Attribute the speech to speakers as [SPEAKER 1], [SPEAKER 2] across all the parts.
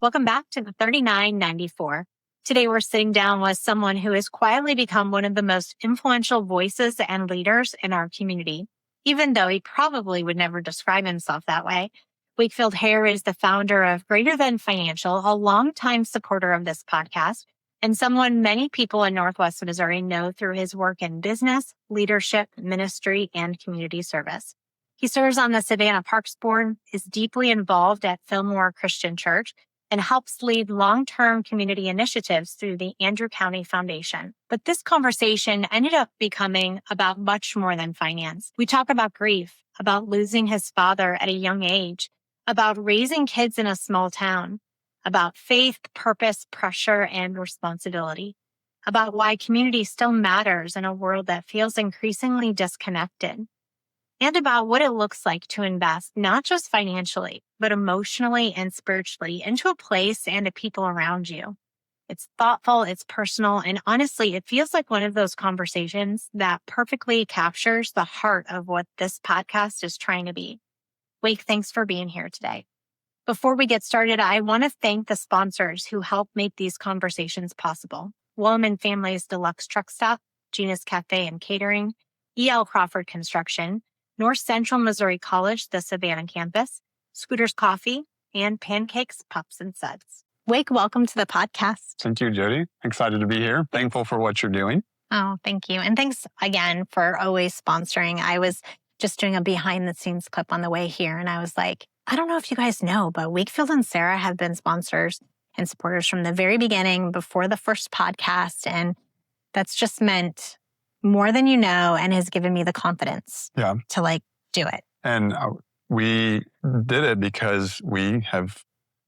[SPEAKER 1] Welcome back to the 3994. Today we're sitting down with someone who has quietly become one of the most influential voices and leaders in our community, even though he probably would never describe himself that way. Wakefield Hare is the founder of Greater Than Financial, a longtime supporter of this podcast, and someone many people in Northwest Missouri know through his work in business, leadership, ministry, and community service. He serves on the Savannah Parks Board, is deeply involved at Fillmore Christian Church, and helps lead long-term community initiatives through the Andrew County Foundation. But this conversation ended up becoming about much more than finance. We talk about grief, about losing his father at a young age, about raising kids in a small town, about faith, purpose, pressure, and responsibility, about why community still matters in a world that feels increasingly disconnected, and about what it looks like to invest, not just financially, but emotionally and spiritually into a place and a people around you. It's thoughtful, it's personal, and honestly, it feels like one of those conversations that perfectly captures the heart of what this podcast is trying to be. Wake, thanks for being here today. Before we get started, I want to thank the sponsors who help make these conversations possible. Willem & Family's Deluxe Truck Stop, Gina's Cafe and Catering, E.L. Crawford Construction, North Central Missouri College, the Savannah campus, Scooters Coffee, and Pancakes, Pups, and Suds. Wake, welcome to the podcast.
[SPEAKER 2] Thank you, Jody. Excited to be here. Thankful for what you're doing.
[SPEAKER 1] Oh, thank you. And thanks again for always sponsoring. I was just doing a behind the scenes clip on the way here, and I was like, I don't know if you guys know, but Wakefield and Sarah have been sponsors and supporters from the very beginning before the first podcast. And that's just meant more than you know, and has given me the confidence to do it.
[SPEAKER 2] And we did it because we have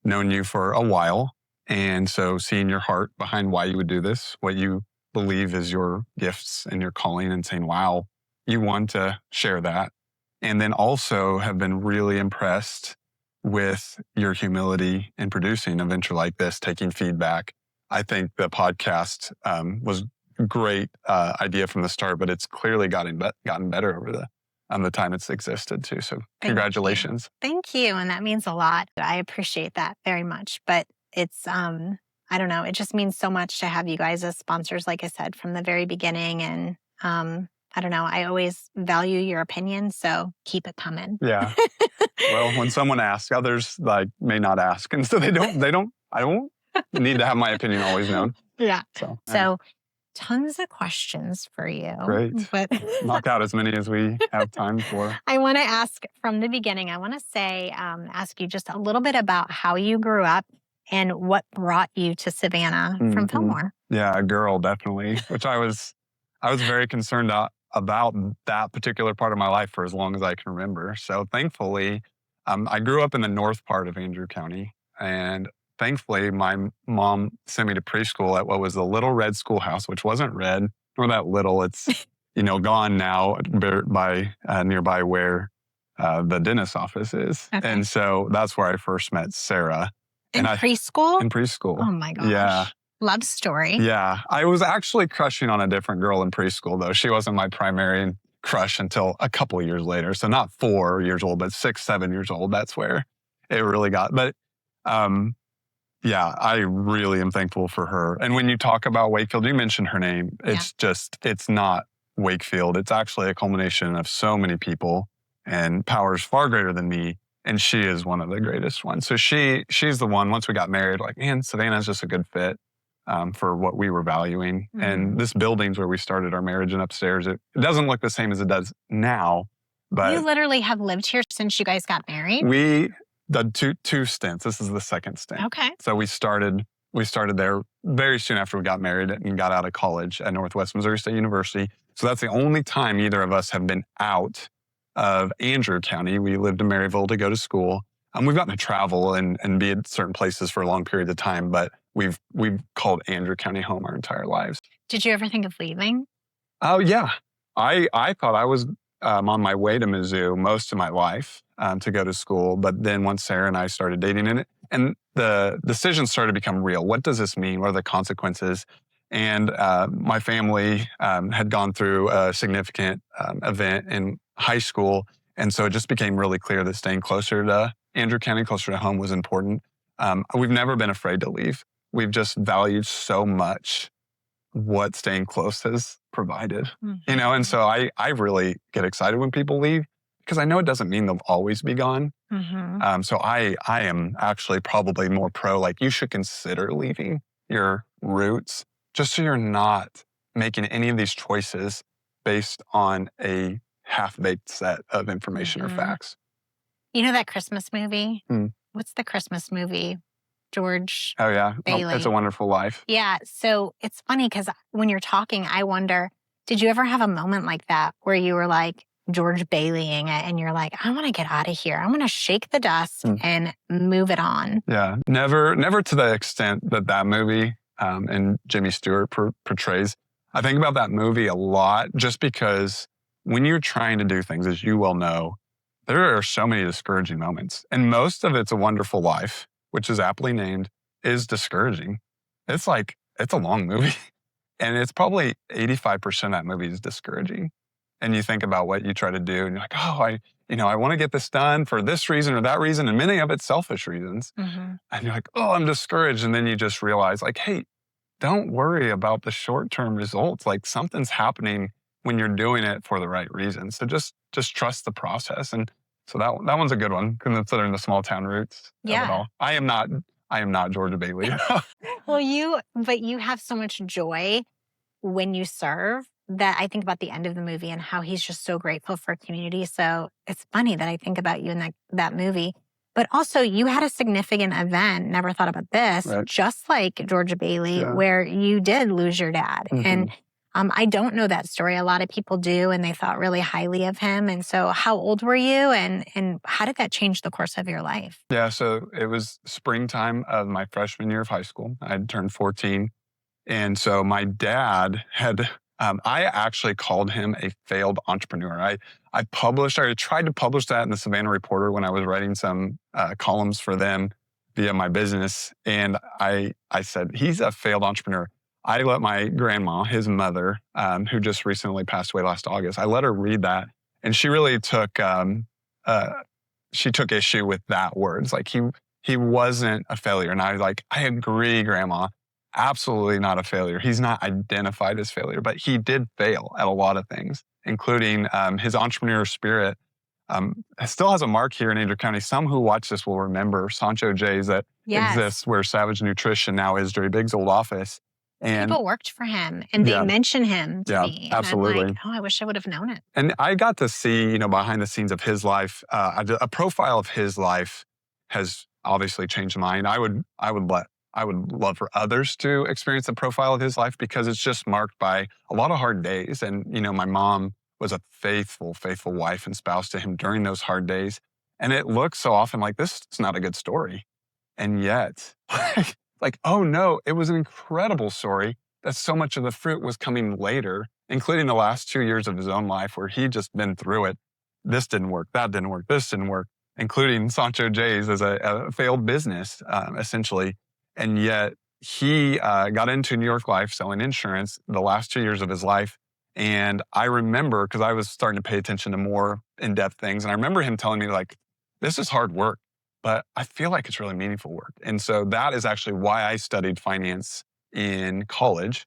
[SPEAKER 2] known you for a while. And so seeing your heart behind why you would do this, what you believe is your gifts and your calling, and saying, wow, you want to share that. And then also have been really impressed with your humility in producing a venture like this, taking feedback. I think the podcast was great idea from the start, but it's clearly gotten better over the time it's existed too. So congratulations.
[SPEAKER 1] Thank you. And that means a lot. I appreciate that very much. But it's, I don't know, it just means so much to have you guys as sponsors, like I said, from the very beginning. And I don't know, I always value your opinion. So keep it coming.
[SPEAKER 2] Yeah. Well, when someone asks, others may not ask. And so I don't need to have my opinion always known.
[SPEAKER 1] Yeah. So tons of questions for you.
[SPEAKER 2] Great.
[SPEAKER 1] But
[SPEAKER 2] knock out as many as we have time for.
[SPEAKER 1] I want to ask from the beginning, I want to say, ask you just a little bit about how you grew up and what brought you to Savannah from Fillmore.
[SPEAKER 2] Yeah, a girl, definitely, which I was very concerned about that particular part of my life for as long as I can remember. So thankfully, I grew up in the north part of Andrew County, and thankfully, my mom sent me to preschool at what was the Little Red Schoolhouse, which wasn't red, nor that little. It's, gone now by nearby where the dentist's office is. Okay. And so that's where I first met Sarah.
[SPEAKER 1] In preschool?
[SPEAKER 2] In preschool.
[SPEAKER 1] Oh my gosh.
[SPEAKER 2] Yeah.
[SPEAKER 1] Love story.
[SPEAKER 2] Yeah. I was actually crushing on a different girl in preschool, though. She wasn't my primary crush until a couple of years later. So not 4 years old, but 6, 7 years old. That's where it really got. But yeah, I really am thankful for her. And when you talk about Wakefield, you mentioned her name. It's not Wakefield. It's actually a culmination of so many people and powers far greater than me. And she is one of the greatest ones. So she's the one, once we got married, man, Savannah's just a good fit for what we were valuing. Mm-hmm. And this building's where we started our marriage, and upstairs, it doesn't look the same as it does now. But
[SPEAKER 1] you literally have lived here since you guys got married?
[SPEAKER 2] We did two stints. This is the second stint.
[SPEAKER 1] Okay.
[SPEAKER 2] So we started there very soon after we got married and got out of college at Northwest Missouri State University. So that's the only time either of us have been out of Andrew County. We lived in Maryville to go to school. We've gotten to travel and be at certain places for a long period of time, but we've called Andrew County home our entire lives.
[SPEAKER 1] Did you ever think of leaving?
[SPEAKER 2] Oh, yeah. I thought I was on my way to Mizzou most of my life to go to school. But then once Sarah and I started dating and the decisions started to become real. What does this mean? What are the consequences? And my family had gone through a significant event, and high school. And so it just became really clear that staying closer to Andrew County, closer to home was important. We've never been afraid to leave. We've just valued so much what staying close has provided, and so I really get excited when people leave because I know it doesn't mean they'll always be gone. So I am actually probably more pro, like you should consider leaving your roots just so you're not making any of these choices based on a half-baked set of information or facts.
[SPEAKER 1] You know that Christmas movie?
[SPEAKER 2] Mm.
[SPEAKER 1] What's the Christmas movie? George
[SPEAKER 2] Oh, yeah.
[SPEAKER 1] Bailey.
[SPEAKER 2] It's a Wonderful Life.
[SPEAKER 1] Yeah. So it's funny because when you're talking, I wonder, did you ever have a moment like that where you were like George Baileying it and you're like, I want to get out of here. I want to shake the dust and move it on?
[SPEAKER 2] Yeah. Never to the extent that movie and Jimmy Stewart portrays. I think about that movie a lot just because when you're trying to do things, as you well know, there are so many discouraging moments. And most of It's a Wonderful Life, which is aptly named, is discouraging. It's a long movie. And it's probably 85% of that movie is discouraging. And you think about what you try to do and you're like, oh, I want to get this done for this reason or that reason. And many of it's selfish reasons. And you're like, oh, I'm discouraged. And then you just realize like, hey, don't worry about the short-term results. Like something's happening when you're doing it for the right reason. So just trust the process. And so that one's a good one, considering the small town roots of it all. I am not Georgia Bailey.
[SPEAKER 1] Well, but you have so much joy when you serve that I think about the end of the movie and how he's just so grateful for community. So it's funny that I think about you in that movie. But also you had a significant event, never thought about this, just like Georgia Bailey, where you did lose your dad. And I don't know that story. A lot of people do, and they thought really highly of him. And so how old were you, and how did that change the course of your life? Yeah, so it was springtime of my freshman year of high school. I had turned 14. And so my dad had, I actually called him a failed entrepreneur. I tried to publish that in the Savannah Reporter when I was writing some columns for them via my business. And I said, he's a failed entrepreneur. I let my grandma, his mother, who just recently passed away last August, I let her read that. And she really took issue with that words. Like he wasn't a failure. And I was like, I agree, Grandma. Absolutely not a failure. He's not identified as failure, but he did fail at a lot of things, including his entrepreneurial spirit. Still has a mark here in Andrew County. Some who watch this will remember Sancho J's that exists where Savage Nutrition now is Jerry Biggs' old office. And people worked for him and they mentioned him to me.
[SPEAKER 2] Absolutely.
[SPEAKER 1] And I'm like, oh, I wish I would have known it.
[SPEAKER 2] And I got to see, behind the scenes of his life, a profile of his life has obviously changed mine. I would love for others to experience the profile of his life because it's just marked by a lot of hard days. And, my mom was a faithful, faithful wife and spouse to him during those hard days. And it looks so often like this is not a good story. And yet, like, oh no, it was an incredible story that so much of the fruit was coming later, including the last 2 years of his own life where he'd just been through it. This didn't work, that didn't work, this didn't work, including Sancho J's as a failed business, essentially. And yet he got into New York life selling insurance the last 2 years of his life. And I remember, because I was starting to pay attention to more in-depth things, and I remember him telling me, like, this is hard work, but I feel like it's really meaningful work. And so that is actually why I studied finance in college.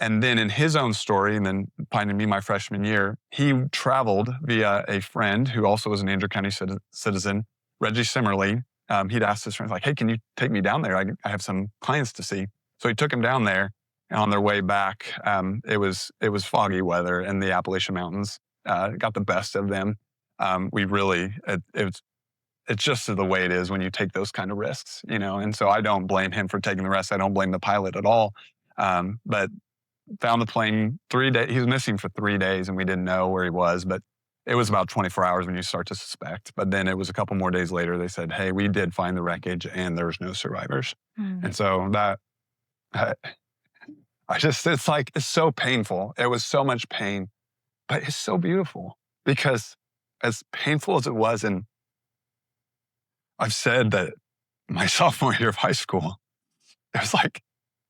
[SPEAKER 2] And then in his own story, and then finding me my freshman year, he traveled via a friend who also was an Andrew County citizen, Reggie Simmerly. He'd asked his friends, like, hey, can you take me down there? I have some clients to see. So he took him down there. And on their way back, it was foggy weather in the Appalachian Mountains. Got the best of them. It's just the way it is when you take those kind of risks, And so I don't blame him for taking the risk. I don't blame the pilot at all. But found the plane 3 days. He was missing for 3 days, and we didn't know where he was. But it was about 24 hours when you start to suspect. But then it was a couple more days later, they said, hey, we did find the wreckage and there was no survivors. And so that, it's so painful. It was so much pain, but it's so beautiful because as painful as it was, and I've said that my sophomore year of high school, it was like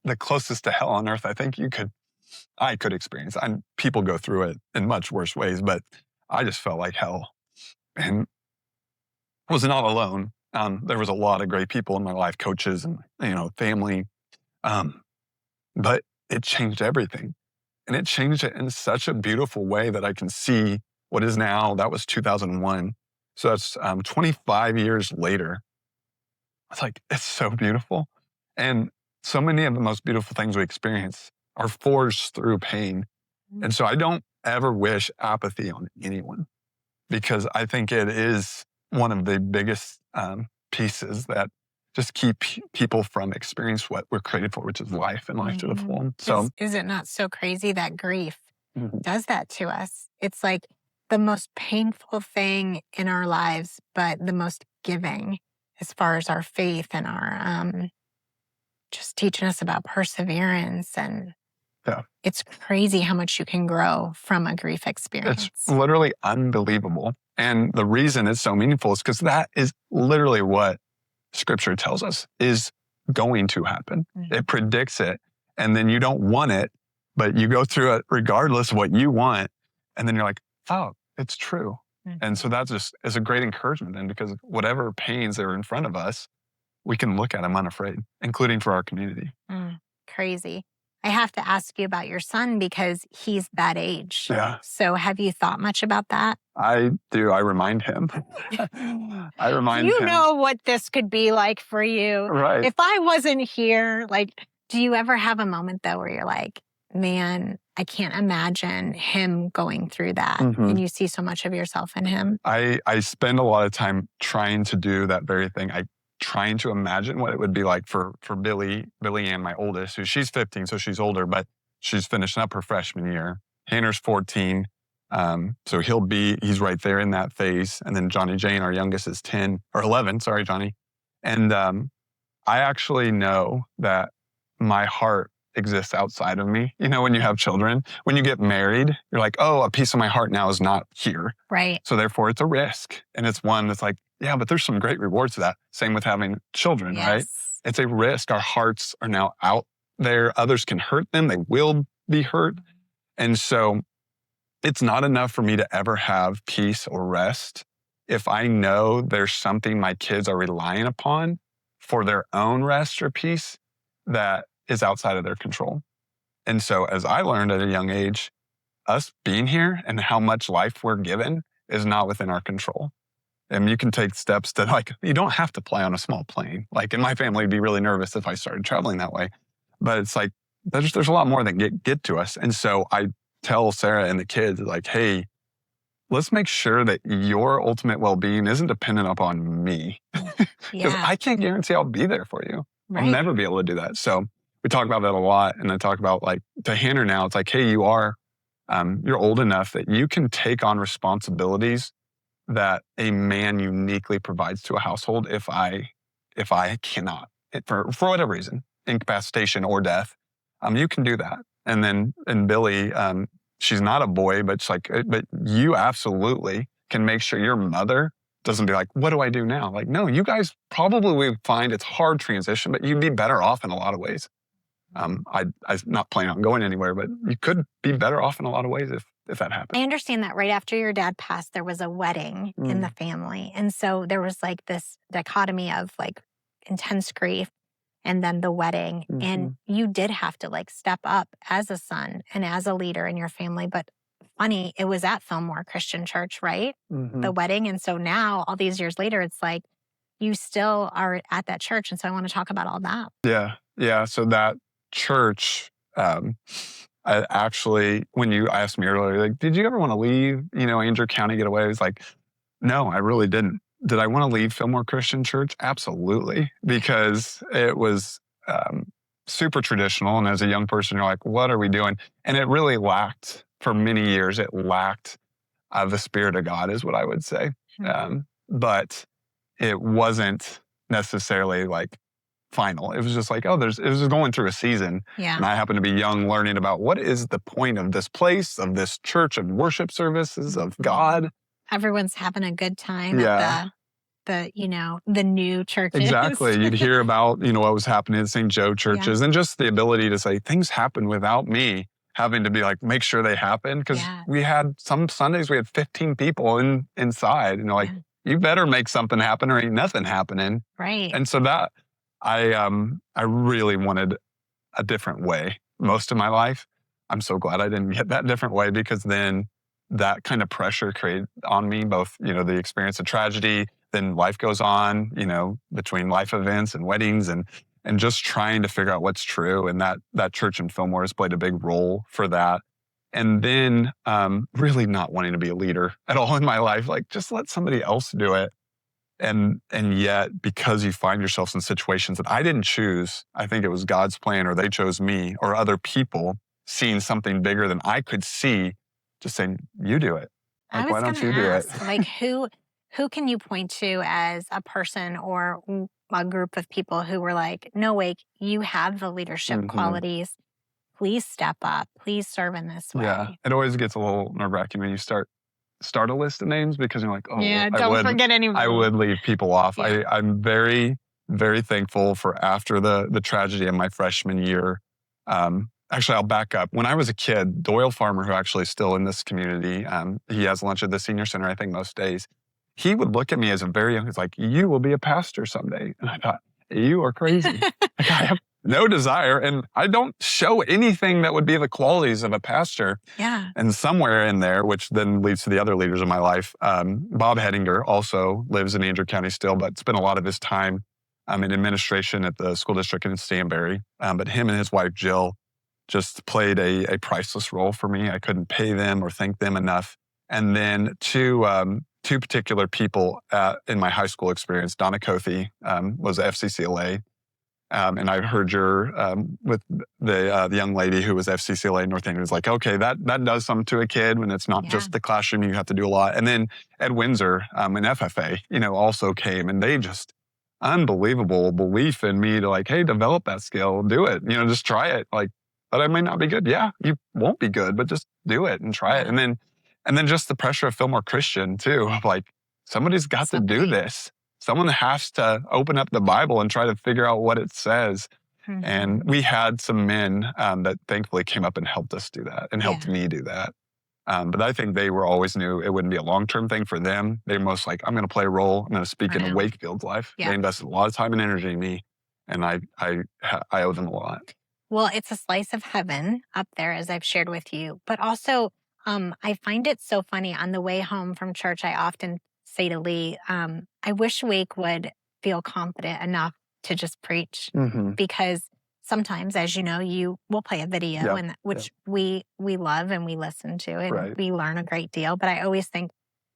[SPEAKER 2] the closest to hell on earth I think I could experience. People go through it in much worse ways, but I just felt like hell and was not alone. There was a lot of great people in my life, coaches and, family. But it changed everything. And it changed it in such a beautiful way that I can see what is now, that was 2001. So that's 25 years later. It's like, it's so beautiful. And so many of the most beautiful things we experience are forged through pain. And so I don't ever wish apathy on anyone, because I think it is one of the biggest pieces that just keep people from experience what we're created for, which is life and life to the full. So
[SPEAKER 1] is it not so crazy that grief
[SPEAKER 2] Mhm.
[SPEAKER 1] does that to us? It's like the most painful thing in our lives, but the most giving as far as our faith and our just teaching us about perseverance. And
[SPEAKER 2] Yeah.
[SPEAKER 1] it's crazy how much you can grow from a grief experience.
[SPEAKER 2] It's literally unbelievable. And the reason it's so meaningful is because that is literally what Scripture tells us is going to happen. It predicts it. And then you don't want it, but you go through it regardless of what you want. And then you're like, oh, it's true. And so that just is a great encouragement then, because whatever pains are in front of us, we can look at them unafraid, including for our community.
[SPEAKER 1] Crazy. I have to ask you about your son because he's that age.
[SPEAKER 2] Yeah.
[SPEAKER 1] So have you thought much about that?
[SPEAKER 2] I do. I remind him. I remind him.
[SPEAKER 1] You know what this could be like for you.
[SPEAKER 2] Right.
[SPEAKER 1] If I wasn't here, do you ever have a moment though where you're like, man, I can't imagine him going through that. And you see so much of yourself in him?
[SPEAKER 2] I spend a lot of time trying to do that very thing. Trying to imagine what it would be like for Billy Ann, my oldest, who she's 15, so she's older, but she's finishing up her freshman year. Hannah's 14. So he's right there in that phase. And then Johnny Jane, our youngest, is 10 or 11. Sorry, Johnny. And I actually know that my heart exists outside of me. When you have children, when you get married, you're like, oh, a piece of my heart now is not here.
[SPEAKER 1] Right.
[SPEAKER 2] So therefore it's a risk. And it's one that's like, yeah, but there's some great rewards to that. Same with having children, right? It's a risk. Our hearts are now out there. Others can hurt them. They will be hurt. And so it's not enough for me to ever have peace or rest if I know there's something my kids are relying upon for their own rest or peace that is outside of their control. And so as I learned at a young age, us being here and how much life we're given is not within our control. And you can take steps to you don't have to fly on a small plane. Like in my family, I'd be really nervous if I started traveling that way. But it's like, there's a lot more that get to us. And so I tell Sarah and the kids, hey, let's make sure that your ultimate well-being isn't dependent upon me. Because I can't guarantee I'll be there for you. Right. I'll never be able to do that. So we talk about that a lot. And I talk about to Hannah now, it's hey, you're old enough that you can take on responsibilities that a man uniquely provides to a household if I cannot, for whatever reason, incapacitation or death, you can do that. And then Billy, she's not a boy, but but you absolutely can make sure your mother doesn't be like, what do I do now? No, you guys probably would find it's hard transition, but you'd be better off in a lot of ways. I'm not planning on going anywhere, but you could be better off in a lot of ways if that happened.
[SPEAKER 1] I understand that right after your dad passed, there was a wedding in the family. And so there was this dichotomy of intense grief and then the wedding. And you did have to step up as a son and as a leader in your family. But funny, it was at Fillmore Christian Church, right? The wedding. And so now all these years later, it's you still are at that church. And so I want to talk about all that.
[SPEAKER 2] Yeah. Yeah. So that church, I actually, when you asked me earlier, did you ever want to leave, Andrew County, get away? I was no, I really didn't. Did I want to leave Fillmore Christian Church? Absolutely. Because it was super traditional. And as a young person, you're like, what are we doing? And it really lacked, for many years, it lacked the Spirit of God is what I would say. But it wasn't necessarily final. It was just it was just going through a season.
[SPEAKER 1] Yeah.
[SPEAKER 2] And I happened to be young, learning about what is the point of this place, of this church, of worship services, of God.
[SPEAKER 1] Everyone's having a good time at the new churches.
[SPEAKER 2] Exactly. You'd hear about, what was happening at St. Joe churches and just the ability to say things happen without me. having to be like, make sure they happen. Because
[SPEAKER 1] Yeah.
[SPEAKER 2] we had some Sundays, we had 15 people inside, and like,
[SPEAKER 1] Yeah.
[SPEAKER 2] you better make something happen or ain't nothing happening.
[SPEAKER 1] Right.
[SPEAKER 2] And so that I really wanted a different way most of my life. I'm so glad I didn't get that different way, because then that kind of pressure created on me, both, the experience of tragedy, then life goes on, between life events and weddings and just trying to figure out what's true. And that church in Fillmore has played a big role for that. And then really not wanting to be a leader at all in my life, like just let somebody else do it. And yet, because you find yourself in situations that I didn't choose, I think it was God's plan, or they chose me, or other people seeing something bigger than I could see, just saying, you do it.
[SPEAKER 1] I
[SPEAKER 2] Like,
[SPEAKER 1] was
[SPEAKER 2] why don't
[SPEAKER 1] going to
[SPEAKER 2] you do it?
[SPEAKER 1] ask, like, who can you point to as a person or a group of people who were like, no, Wake, you have the leadership
[SPEAKER 2] Mhm.
[SPEAKER 1] qualities. Please step up. Please serve in this way.
[SPEAKER 2] Yeah, it always gets a little nerve-wracking when you start a list of names, because you're like, oh,
[SPEAKER 1] Yeah,
[SPEAKER 2] I
[SPEAKER 1] don't
[SPEAKER 2] would
[SPEAKER 1] forget anybody.
[SPEAKER 2] I would leave people off.
[SPEAKER 1] Yeah.
[SPEAKER 2] I'm very, very thankful for after the tragedy of my freshman year. Actually, I'll back up. When I was a kid, Doyle Farmer, who actually is still in this community, he has lunch at the senior center, I think, most days. He would look at me as a very young, he's like, you will be a pastor someday. And I thought, you are crazy. Like, I have no desire, and I don't show anything that would be the qualities of a pastor.
[SPEAKER 1] Yeah.
[SPEAKER 2] And somewhere in there, which then leads to the other leaders of my life, Bob Hedinger also lives in Andrew County still, but spent a lot of his time in administration at the school district in Stanberry. But him and his wife, Jill, just played a priceless role for me. I couldn't pay them or thank them enough. And then two particular people in my high school experience, Donna Cothe was FCCLA. And I heard your with the young lady who was FCCLA Northanger was like, okay, that does something to a kid when it's not just the classroom. You have to do a lot. And then Ed Windsor, an FFA, also came, and they just unbelievable belief in me to like, hey, develop that skill, do it, just try it. Like, but I may not be good. Yeah, you won't be good, but just do it and try it. And then just the pressure of Fillmore Christian too, of like, somebody's got to do this. Someone has to open up the Bible and try to figure out what it says. Mm-hmm. And we had some men that thankfully came up and helped us do that and helped me do that. But I think they were always knew it wouldn't be a long-term thing for them. They were most like, I'm going to play a role. I'm going to speak in Wakefield's life. Yeah. They invested a lot of time and energy in me, and I owe them a lot.
[SPEAKER 1] Well, it's a slice of heaven up there, as I've shared with you. But also, I find it so funny on the way home from church, I often say to Lee, I wish Wake would feel confident enough to just preach, because sometimes, as you know, you will play a video, and which we love and we listen to, and we learn a great deal. But I always think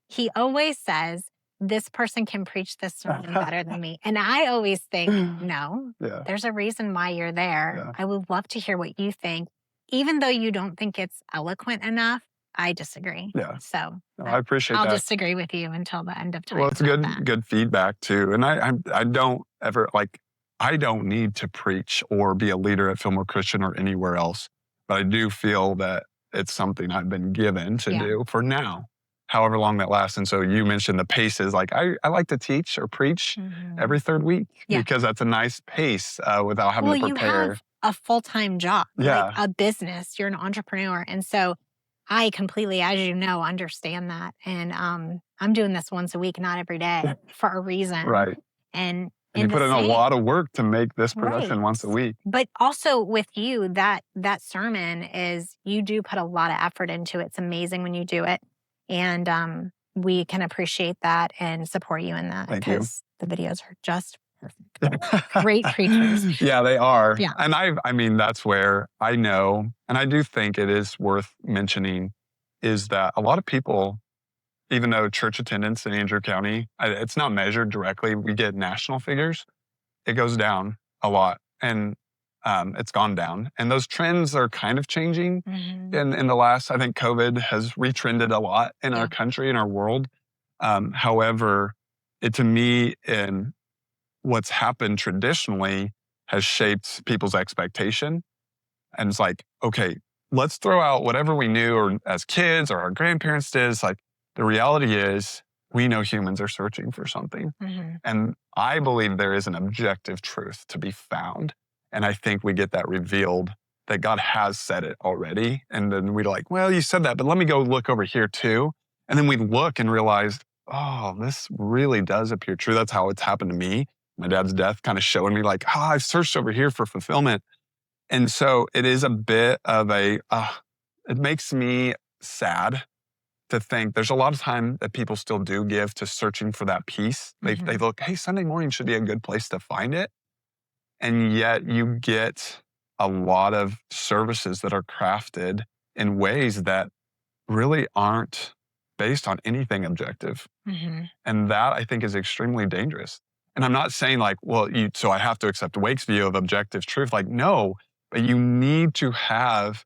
[SPEAKER 1] he always says, this person can preach this sermon better than me. And I always think, no, there's a reason why you're there. Yeah. I would love to hear what you think. Even though you don't think it's eloquent enough, I disagree. Yeah. So
[SPEAKER 2] I appreciate that.
[SPEAKER 1] I'll disagree with you until the end of time.
[SPEAKER 2] Well, it's good feedback too. And I don't ever I don't need to preach or be a leader at Fillmore Christian or anywhere else, but I do feel that it's something I've been given to do for now, however long that lasts. And so you mentioned the paces. Like I like to teach or preach every third week because that's a nice pace without having to prepare.
[SPEAKER 1] You have a full-time job, like a business. You're an entrepreneur. And so I completely, as you know, understand that. And I'm doing this once a week, not every day, for a reason.
[SPEAKER 2] Right.
[SPEAKER 1] And
[SPEAKER 2] you put in a lot of work to make this production once a week.
[SPEAKER 1] But also with you, that sermon is, you do put a lot of effort into it. It's amazing when you do it. And we can appreciate that and support you in that.
[SPEAKER 2] Thank you.
[SPEAKER 1] Because the videos are just perfect. Great preachers.
[SPEAKER 2] Yeah, they are.
[SPEAKER 1] Yeah.
[SPEAKER 2] And I mean, that's where I know, and I do think it is worth mentioning, is that a lot of people, even though church attendance in Andrew County, it's not measured directly. We get national figures. It goes down a lot. And it's gone down. And those trends are kind of changing in the last, I think COVID has retrended a lot in our country, in our world. However, to me, in what's happened traditionally has shaped people's expectation. And it's like, okay, let's throw out whatever we knew or as kids or our grandparents did. It's like, the reality is we know humans are searching for something. And I believe there is an objective truth to be found. And I think we get that revealed that God has said it already. And then we're like, well, you said that, but let me go look over here too. And then we look and realize, oh, this really does appear true. That's how it's happened to me. My dad's death kind of showing me like, I've searched over here for fulfillment. And so it is a bit of it makes me sad to think there's a lot of time that people still do give to searching for that peace. They look, hey, Sunday morning should be a good place to find it. And yet you get a lot of services that are crafted in ways that really aren't based on anything objective. And that I think is extremely dangerous. And I'm not saying like, well, so I have to accept Wake's view of objective truth. Like, no, but you need to have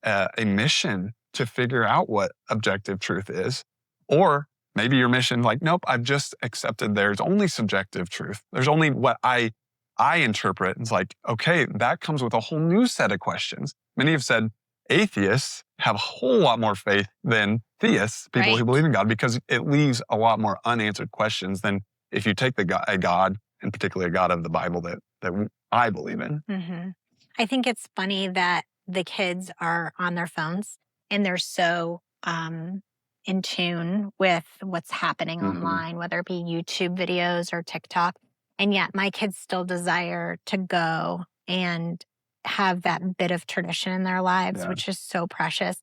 [SPEAKER 2] a mission to figure out what objective truth is. Or maybe your mission, like, nope, I've just accepted there's only subjective truth. There's only what I interpret. It's like, okay, that comes with a whole new set of questions. Many have said atheists have a whole lot more faith than theists, people who believe in God, because it leaves a lot more unanswered questions than if you take a God, and particularly a God of the Bible that I believe in.
[SPEAKER 1] I think it's funny that the kids are on their phones and they're so in tune with what's happening online, whether it be YouTube videos or TikTok. And yet my kids still desire to go and have that bit of tradition in their lives, which is so precious.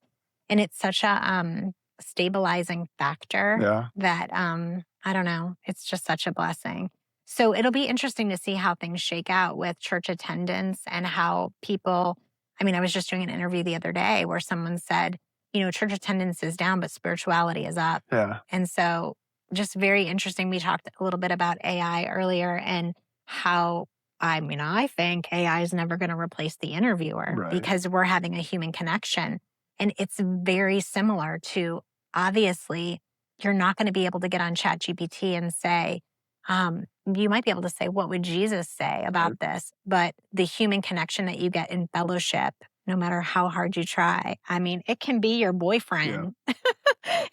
[SPEAKER 1] And it's such a stabilizing factor that, I don't know, it's just such a blessing. So it'll be interesting to see how things shake out with church attendance and how people, I was just doing an interview the other day where someone said, church attendance is down, but spirituality is up. And so just very interesting. We talked a little bit about AI earlier and how, I think AI is never going to replace the interviewer because we're having a human connection. And it's very similar to, obviously, you're not going to be able to get on ChatGPT and say, you might be able to say, what would Jesus say about this? But the human connection that you get in fellowship, no matter how hard you try, it can be your boyfriend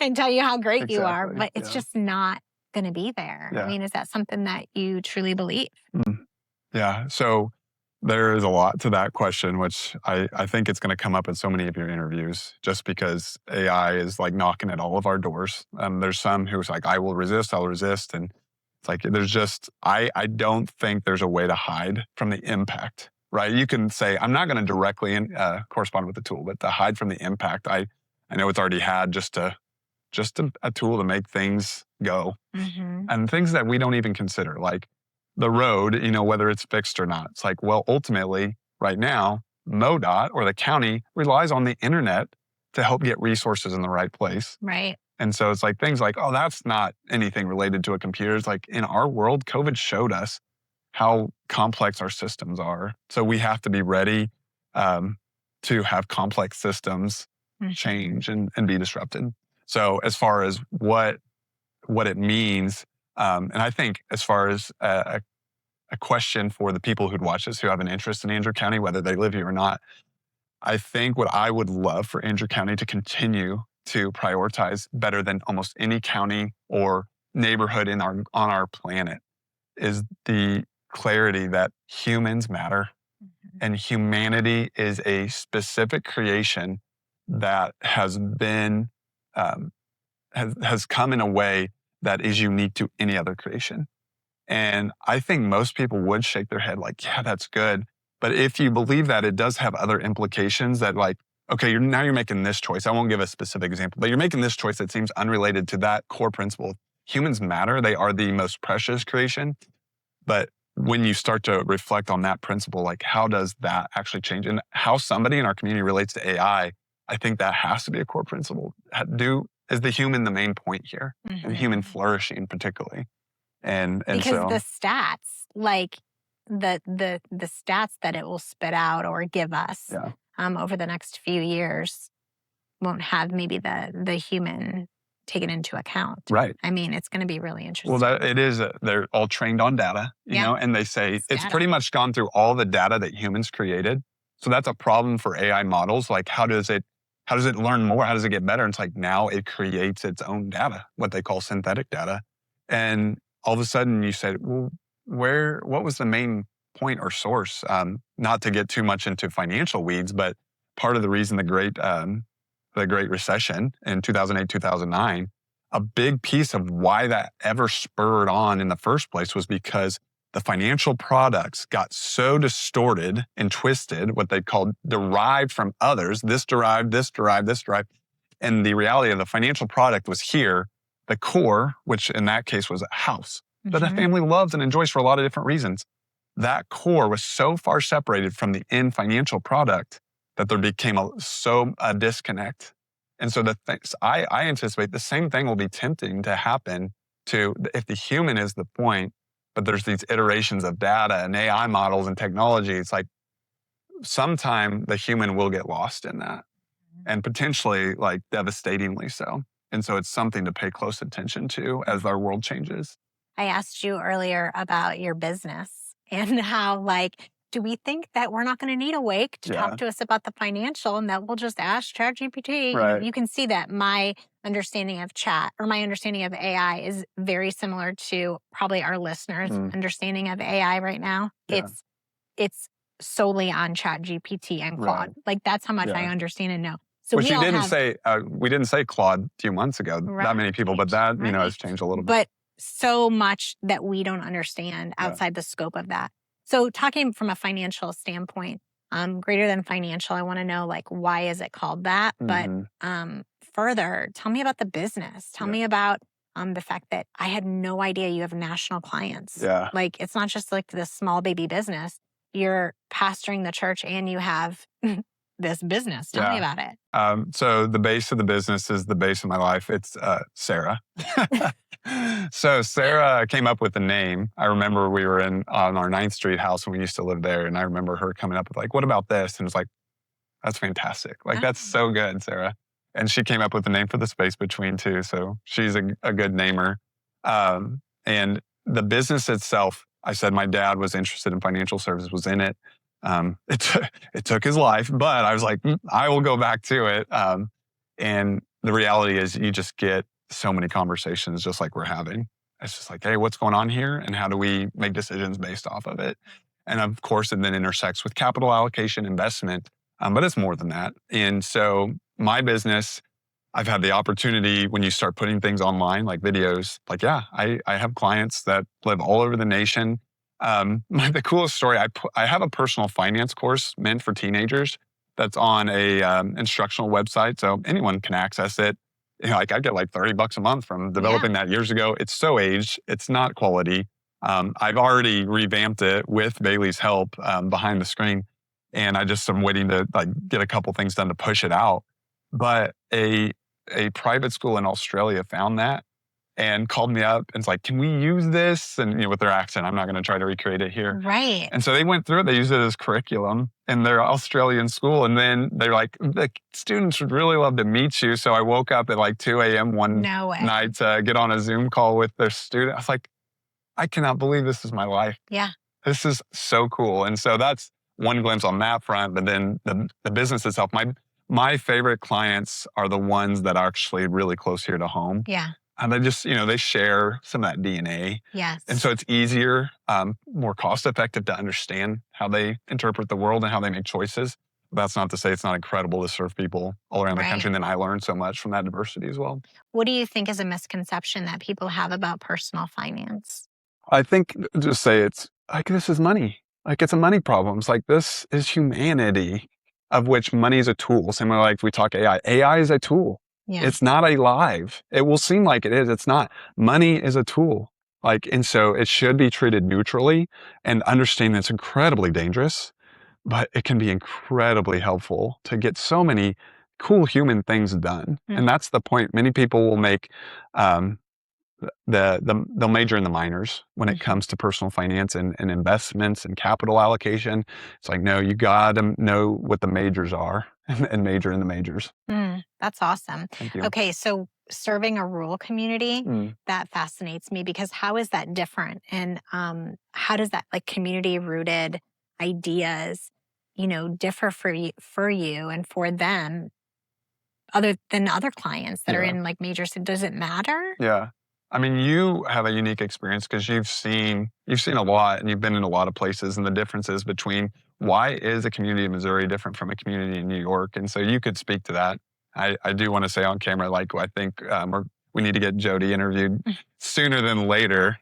[SPEAKER 1] and tell you how great you are, but it's just not going to be there. Is that something that you truly believe?
[SPEAKER 2] Yeah. So there is a lot to that question, which I think it's going to come up in so many of your interviews, just because AI is like knocking at all of our doors. There's some who's like, I'll resist. And it's like, I don't think there's a way to hide from the impact, right? You can say, I'm not going to directly correspond with the tool, but to hide from the impact, I know it's already had just a tool to make things go. And things that we don't even consider, like the road, whether it's fixed or not. It's like, well, ultimately, right now, MoDOT or the county relies on the internet to help get resources in the right place.
[SPEAKER 1] Right.
[SPEAKER 2] And so it's like things like, oh, that's not anything related to a computer. It's like in our world, COVID showed us how complex our systems are. So we have to be ready to have complex systems change and be disrupted. So as far as what it means, and I think as far as a question for the people who'd watch this who have an interest in Andrew County, whether they live here or not, I think what I would love for Andrew County to continue to prioritize better than almost any county or neighborhood on our planet is the clarity that humans matter and humanity is a specific creation that has been has come in a way that is unique to any other creation. And I think most people would shake their head like, yeah, that's good. But if you believe that, it does have other implications that like, okay, you're making this choice. I won't give a specific example, but you're making this choice that seems unrelated to that core principle. Humans matter. They are the most precious creation. But when you start to reflect on that principle, like how does that actually change? And how somebody in our community relates to AI, I think that has to be a core principle. Is the human the main point here? And human flourishing particularly. And
[SPEAKER 1] because
[SPEAKER 2] so
[SPEAKER 1] the stats, like the stats that it will spit out or give us over the next few years won't have maybe the human taken into account.
[SPEAKER 2] Right.
[SPEAKER 1] It's going to be really interesting.
[SPEAKER 2] Well, it is. They're all trained on data, you know, and they say it's pretty much gone through all the data that humans created. So that's a problem for AI models. Like, how does it learn more? How does it get better? And it's like now it creates its own data, what they call synthetic data. And all of a sudden you said, well, what was the main point or source. Not to get too much into financial weeds, but part of the reason the Great Recession in 2008, 2009, a big piece of why that ever spurred on in the first place was because the financial products got so distorted and twisted, what they called derived from others, this derived, this derived, this derived. And the reality of the financial product was here, the core, which in that case was a house that a family loves and enjoys for a lot of different reasons. That core was so far separated from the end financial product that there became a disconnect. And so I anticipate the same thing will be tempting to happen if the human is the point, but there's these iterations of data and AI models and technology. It's like sometime the human will get lost in that, and potentially like devastatingly so. And so it's something to pay close attention to as our world changes.
[SPEAKER 1] I asked you earlier about your business and how, do we think that we're not going to need a Wake to talk to us about the financial and that we'll just ask ChatGPT?
[SPEAKER 2] Right.
[SPEAKER 1] You can see that my understanding of chat or my understanding of AI is very similar to probably our listeners' understanding of AI right now.
[SPEAKER 2] Yeah.
[SPEAKER 1] It's solely on ChatGPT and Claude. That's how much I understand and know. So
[SPEAKER 2] which we didn't say Claude a few months ago, that many people, but that, has changed a little bit.
[SPEAKER 1] But so much that we don't understand outside the scope of that. So talking from a financial standpoint, greater than financial, I want to know why is it called that? But further, tell me about the business. Tell me about the fact that I had no idea you have national clients.
[SPEAKER 2] Yeah.
[SPEAKER 1] It's not just this small baby business. You're pastoring the church and you have this business. Tell me about it.
[SPEAKER 2] So the base of the business is the base of my life. It's Sarah. So Sarah came up with the name. I remember we were on our 9th Street house when we used to live there. And I remember her coming up with what about this? And it's that's fantastic. That's so good, Sarah. And she came up with the name for the space between too. So she's a good namer. And the business itself, I said my dad was interested in financial services, was in it. It took his life, but I was like, I will go back to it. And the reality is you just get so many conversations just like we're having. It's just hey, what's going on here? And how do we make decisions based off of it? And of course, it then intersects with capital allocation, investment, but it's more than that. And so my business, I've had the opportunity when you start putting things online, like videos, I have clients that live all over the nation. The coolest story, I have a personal finance course meant for teenagers that's on a instructional website, so anyone can access it. I get $30 a month from developing that years ago. It's so aged, it's not quality. I've already revamped it with Bailey's help behind the screen, and I just am waiting to get a couple things done to push it out. But a private school in Australia found that and called me up and it's can we use this? And with their accent, I'm not going to try to recreate it here.
[SPEAKER 1] Right.
[SPEAKER 2] And so they went through it. They used it as curriculum in their Australian school. And then they're the students would really love to meet you. So I woke up at 2 a.m. one night to get on a Zoom call with their student. I was I cannot believe this is my life.
[SPEAKER 1] Yeah.
[SPEAKER 2] This is so cool. And so that's one glimpse on that front. But then the business itself, my favorite clients are the ones that are actually really close here to home.
[SPEAKER 1] Yeah.
[SPEAKER 2] And they just, they share some of that DNA.
[SPEAKER 1] Yes.
[SPEAKER 2] And so it's easier, more cost effective to understand how they interpret the world and how they make choices. That's not to say it's not incredible to serve people all around the country. And then I learned so much from that diversity as well.
[SPEAKER 1] What do you think is a misconception that people have about personal finance?
[SPEAKER 2] I think just say it's this is money. It's a money problem. It's this is humanity, of which money is a tool. Similar if we talk AI. AI is a tool. Yeah. It's not alive. It will seem like it is. It's not. Money is a tool. And so it should be treated neutrally and understand it's incredibly dangerous, but it can be incredibly helpful to get so many cool human things done. Mm-hmm. And that's the point. Many people will make, they'll major in the minors when it comes to personal finance and investments and capital allocation. It's no, you got to know what the majors are and major in the majors.
[SPEAKER 1] That's awesome.
[SPEAKER 2] Thank you.
[SPEAKER 1] Okay, so serving a rural community, that fascinates me because how is that different? And how does that community-rooted ideas, differ for you and for them other than other clients that are in major cities? Does it matter?
[SPEAKER 2] Yeah. I mean, you have a unique experience because you've seen a lot and you've been in a lot of places, and the differences between why is a community in Missouri different from a community in New York. And so you could speak to that. I do want to say on camera, like, I think we need to get Jody interviewed sooner than later.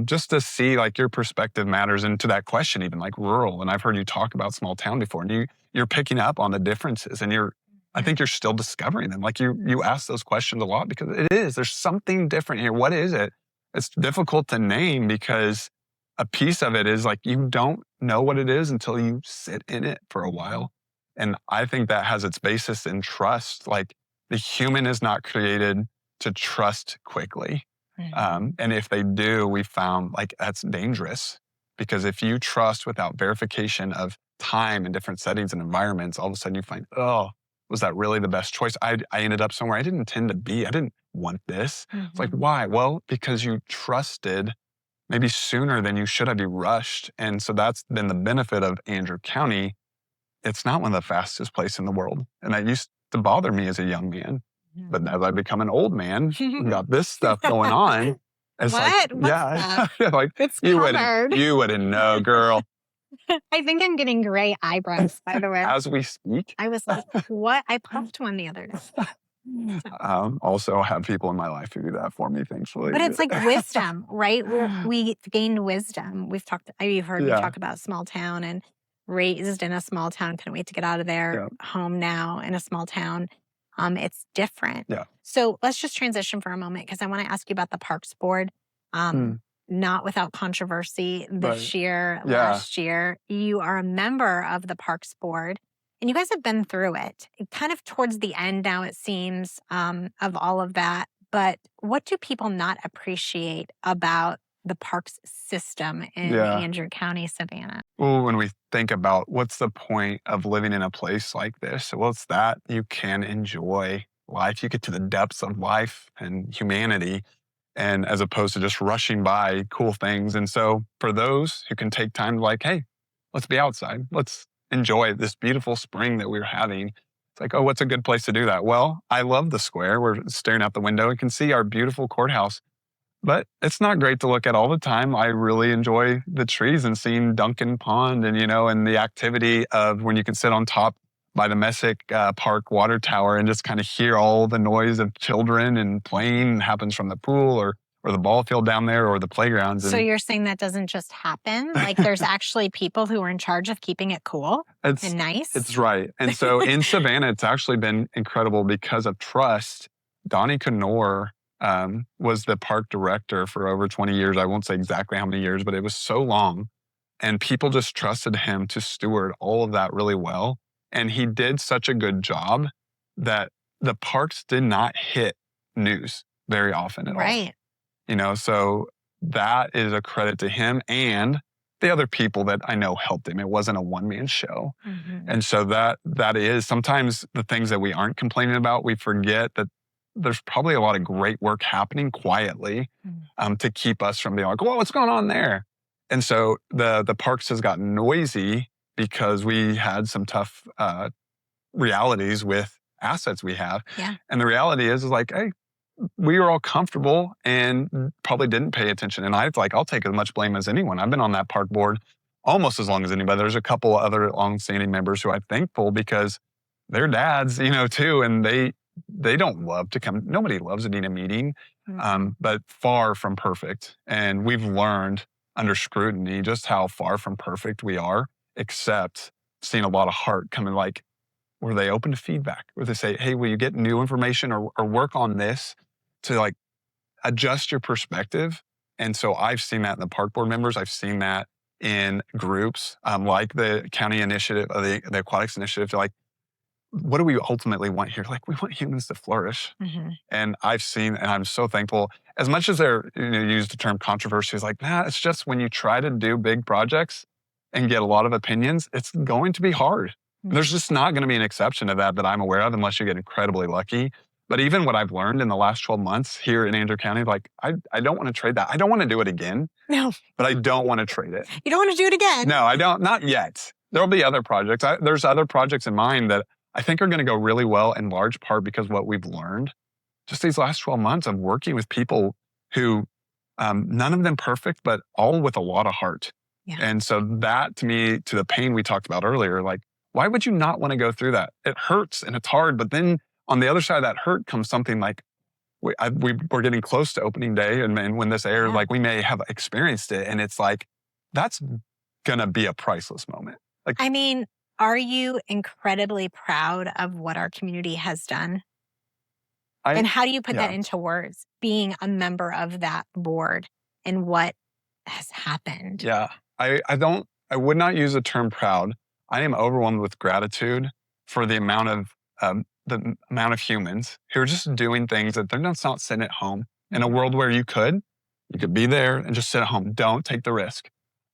[SPEAKER 2] Just to see like your perspective matters, and to that question, even like rural. And I've heard you talk about small town before, and you're picking up on the differences, and I think you're still discovering them. Like you ask those questions a lot because there's something different here. What is it? It's difficult to name because a piece of it is like, you don't know what it is until you sit in it for a while. And I think that has its basis in trust. Like, the human is not created to trust quickly. And if they do, we found like that's dangerous, because if you trust without verification of time in different settings and environments, all of a sudden you find, oh, was that really the best choice? I ended up somewhere I didn't intend to be. I didn't want this. It's like, why? Well, because you trusted maybe sooner than you should have. You rushed. And so that's been the benefit of Andrew County. It's not one of the fastest places in the world. And that used to bother me as a young man. But as I become an old man, we got this stuff going on. It's
[SPEAKER 1] What?
[SPEAKER 2] like,
[SPEAKER 1] What's that?
[SPEAKER 2] like
[SPEAKER 1] It's
[SPEAKER 2] you
[SPEAKER 1] covered.
[SPEAKER 2] wouldn't know, girl.
[SPEAKER 1] I think I'm getting gray eyebrows, by the way.
[SPEAKER 2] As we speak.
[SPEAKER 1] I was like, what? I popped one the other day.
[SPEAKER 2] Also have people in my life who do that for me, thankfully.
[SPEAKER 1] But it's like wisdom, right? We gained wisdom. You've heard me talk about small town, and raised in a small town. Couldn't wait to get out of there. Home now in a small town. It's different.
[SPEAKER 2] Yeah.
[SPEAKER 1] So let's just transition for a moment, because I want to ask you about the Parks Board. Not without controversy this year, last year. You are a member of the Parks Board, and you guys have been through it. Kind of towards the end now, it seems, of all of that. But what do people not appreciate about the parks system in Andrew County, Savannah?
[SPEAKER 2] Well, when we think about what's the point of living in a place like this, well, it's that you can enjoy life. You get to the depths of life and humanity, and as opposed to just rushing by cool things. And so for those who can take time to like, hey, let's be outside. Let's enjoy this beautiful spring that we're having. It's like, oh, what's a good place to do that? Well, I love the square. We're staring out the window and can see our beautiful courthouse. But it's not great to look at all the time. I really enjoy the trees and seeing Duncan Pond and, and the activity of when you can sit on top by the Messick Park water tower and just kind of hear all the noise of children and playing happens from the pool or the ball field down there or the playgrounds.
[SPEAKER 1] So you're saying that doesn't just happen? Like, there's actually people who are in charge of keeping it cool and nice?
[SPEAKER 2] It's right. And so in Savannah, it's actually been incredible because of trust. Donnie Knorr was the park director for over 20 years. I won't say exactly how many years, but it was so long. And people just trusted him to steward all of that really well. And he did such a good job that the parks did not hit news very often at all.
[SPEAKER 1] Right.
[SPEAKER 2] So that is a credit to him and the other people that I know helped him. It wasn't a one-man show. And so that is sometimes the things that we aren't complaining about, we forget that there's probably a lot of great work happening quietly to keep us from being like, whoa, what's going on there? And so the parks has gotten noisy because we had some tough realities with assets we have.
[SPEAKER 1] Yeah.
[SPEAKER 2] And the reality is like, hey, we were all comfortable and probably didn't pay attention. And I'll take as much blame as anyone. I've been on that park board almost as long as anybody. There's a couple other longstanding members who I'm thankful because they're dads, too. And they don't love to come. Nobody loves to be in a meeting, but far from perfect. And we've learned under scrutiny just how far from perfect we are, except seeing a lot of heart coming like, were they open to feedback? Where they say, hey, will you get new information or work on this to like adjust your perspective? And so I've seen that in the park board members. I've seen that in groups like the county initiative, the aquatics initiative. They're like, what do we ultimately want here? Like, we want humans to flourish. And I've seen, and I'm so thankful, as much as they're use the term controversy, is like, it's just when you try to do big projects and get a lot of opinions, it's going to be hard. There's just not going to be an exception to that I'm aware of unless you get incredibly lucky. But even what I've learned in the last 12 months here in Andrew County, like, I don't want to trade that. I don't want to do it again.
[SPEAKER 1] No.
[SPEAKER 2] But I don't want to trade it.
[SPEAKER 1] You don't want to do it again?
[SPEAKER 2] No, I don't. Not yet. There'll be other projects. There's other projects in mind that I think are going to go really well in large part because what we've learned just these last 12 months of working with people who, none of them perfect, but all with a lot of heart.
[SPEAKER 1] Yeah.
[SPEAKER 2] And so that, to me, to the pain we talked about earlier, like, why would you not want to go through that? It hurts and it's hard, but then on the other side of that hurt comes something like, we're getting close to opening day, and when this airs, like, we may have experienced it, and it's like, that's gonna be a priceless moment. Like,
[SPEAKER 1] I mean, are you incredibly proud of what our community has done? And how do you put that into words, being a member of that board and what has happened?
[SPEAKER 2] Yeah, I would not use the term proud. I am overwhelmed with gratitude for the amount of humans who are just doing things that they're not sitting at home. In a world where you could be there and just sit at home. Don't take the risk.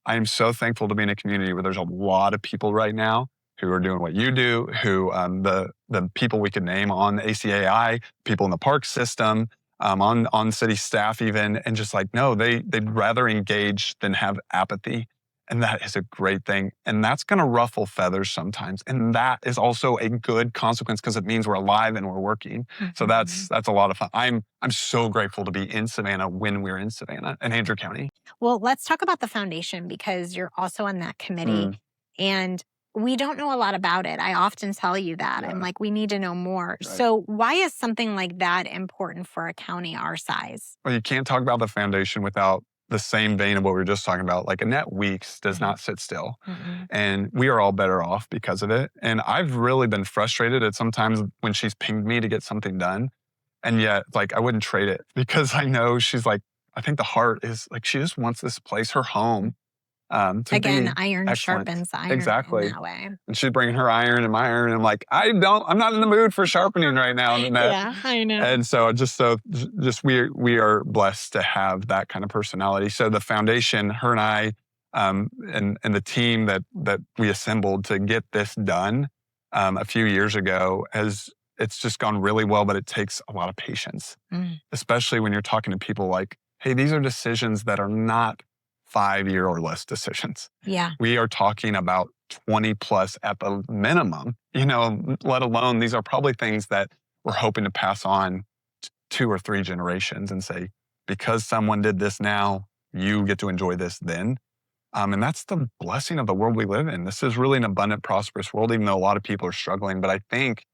[SPEAKER 2] I am so thankful to be in a community where there's a lot of people right now who are doing what you do, who the people we could name on the ACAI, people in the park system, on city staff even, and just like, no, they'd rather engage than have apathy. And that is a great thing. And that's going to ruffle feathers sometimes. And that is also a good consequence because it means we're alive and we're working. So that's a lot of fun. I'm so grateful to be in Savannah when we're in Savannah and Andrew County.
[SPEAKER 1] Well, let's talk about the foundation because you're also on that committee. And we don't know a lot about it. I often tell you that. I'm like, we need to know more. Right. So why is something like that important for a county our size?
[SPEAKER 2] Well, you can't talk about the foundation without the same vein of what we were just talking about. Like, Annette Weeks does not sit still. And we are all better off because of it. And I've really been frustrated at sometimes when she's pinged me to get something done. And yet, like, I wouldn't trade it because I know she's like, I think the heart is like, she just wants this place, her home.
[SPEAKER 1] Again, iron sharpens iron.
[SPEAKER 2] Exactly.
[SPEAKER 1] In that way.
[SPEAKER 2] And she's bringing her iron and my iron. And I'm like, I'm not in the mood for sharpening right now.
[SPEAKER 1] Yeah, I know.
[SPEAKER 2] And so we are blessed to have that kind of personality. So the foundation, her and I, and the team that we assembled to get this done a few years ago, it's just gone really well, but it takes a lot of patience, especially when you're talking to people like, hey, these are decisions that are not 5-year or less decisions.
[SPEAKER 1] Yeah.
[SPEAKER 2] We are talking about 20 plus at the minimum, let alone these are probably things that we're hoping to pass on 2 or 3 generations and say, because someone did this now, you get to enjoy this then. And that's the blessing of the world we live in. This is really an abundant, prosperous world, even though a lot of people are struggling. But I think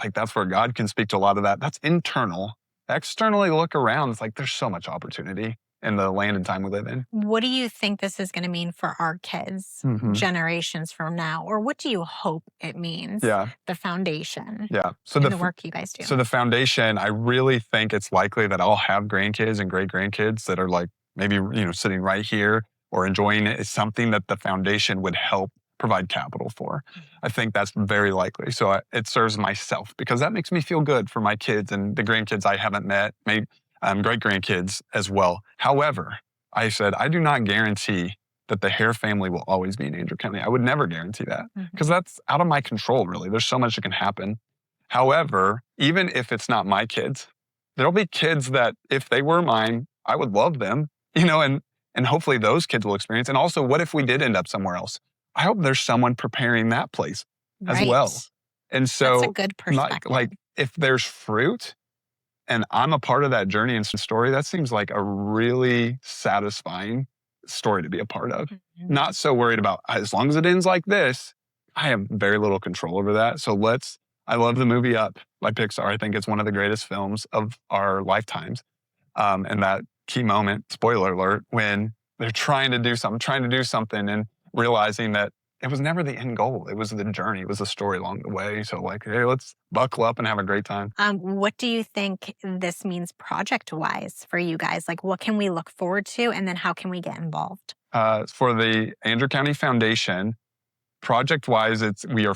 [SPEAKER 2] like that's where God can speak to a lot of that. That's internal. Externally, look around. It's like there's so much opportunity in the land and time we live in.
[SPEAKER 1] What do you think this is going to mean for our kids generations from now? Or what do you hope it means?
[SPEAKER 2] Yeah.
[SPEAKER 1] The foundation.
[SPEAKER 2] Yeah. So
[SPEAKER 1] the work you guys do.
[SPEAKER 2] So the foundation, I really think it's likely that I'll have grandkids and great grandkids that are like maybe, sitting right here or enjoying it. It's something that the foundation would help provide capital for. I think that's very likely. So it serves myself because that makes me feel good for my kids and the grandkids I haven't met, maybe great grandkids as well. However, I said, I do not guarantee that the Hare family will always be in Andrew County. I would never guarantee that because that's out of my control, really. There's so much that can happen. However, even if it's not my kids, there'll be kids that if they were mine, I would love them, and hopefully those kids will experience. And also, what if we did end up somewhere else? I hope there's someone preparing that place as well. And so
[SPEAKER 1] that's a good perspective.
[SPEAKER 2] Like if there's fruit, and I'm a part of that journey and story, that seems like a really satisfying story to be a part of. Not so worried about, as long as it ends like this, I have very little control over that. So I love the movie Up by Pixar. I think it's one of the greatest films of our lifetimes. And that key moment, spoiler alert, when they're trying to do something and realizing that it was never the end goal. It was the journey. It was the story along the way. So like, hey, let's buckle up and have a great time.
[SPEAKER 1] What do you think this means project-wise for you guys? Like, what can we look forward to? And then how can we get involved?
[SPEAKER 2] For the Andrew County Foundation, project-wise, we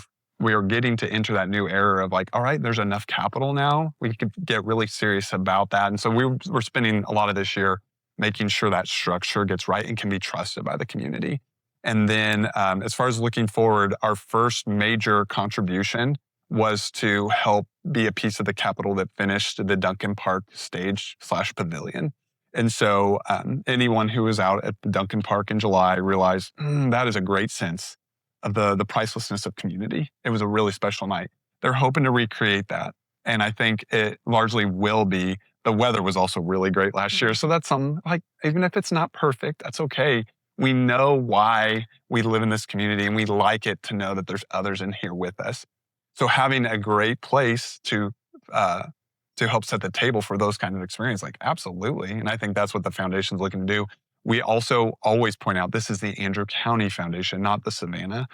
[SPEAKER 2] are getting to enter that new era of like, all right, there's enough capital now. We could get really serious about that. And so we're spending a lot of this year making sure that structure gets right and can be trusted by the community. And then as far as looking forward, our first major contribution was to help be a piece of the capital that finished the Duncan Park stage/pavilion. And so anyone who was out at the Duncan Park in July realized that is a great sense of the pricelessness of community. It was a really special night. They're hoping to recreate that. And I think it largely will be. The weather was also really great last year. So that's something like, even if it's not perfect, that's okay. We know why we live in this community, and we like it to know that there's others in here with us. So having a great place to help set the table for those kinds of experiences, like absolutely. And I think that's what the foundation's looking to do. We also always point out this is the Andrew County Foundation, not the Savannah.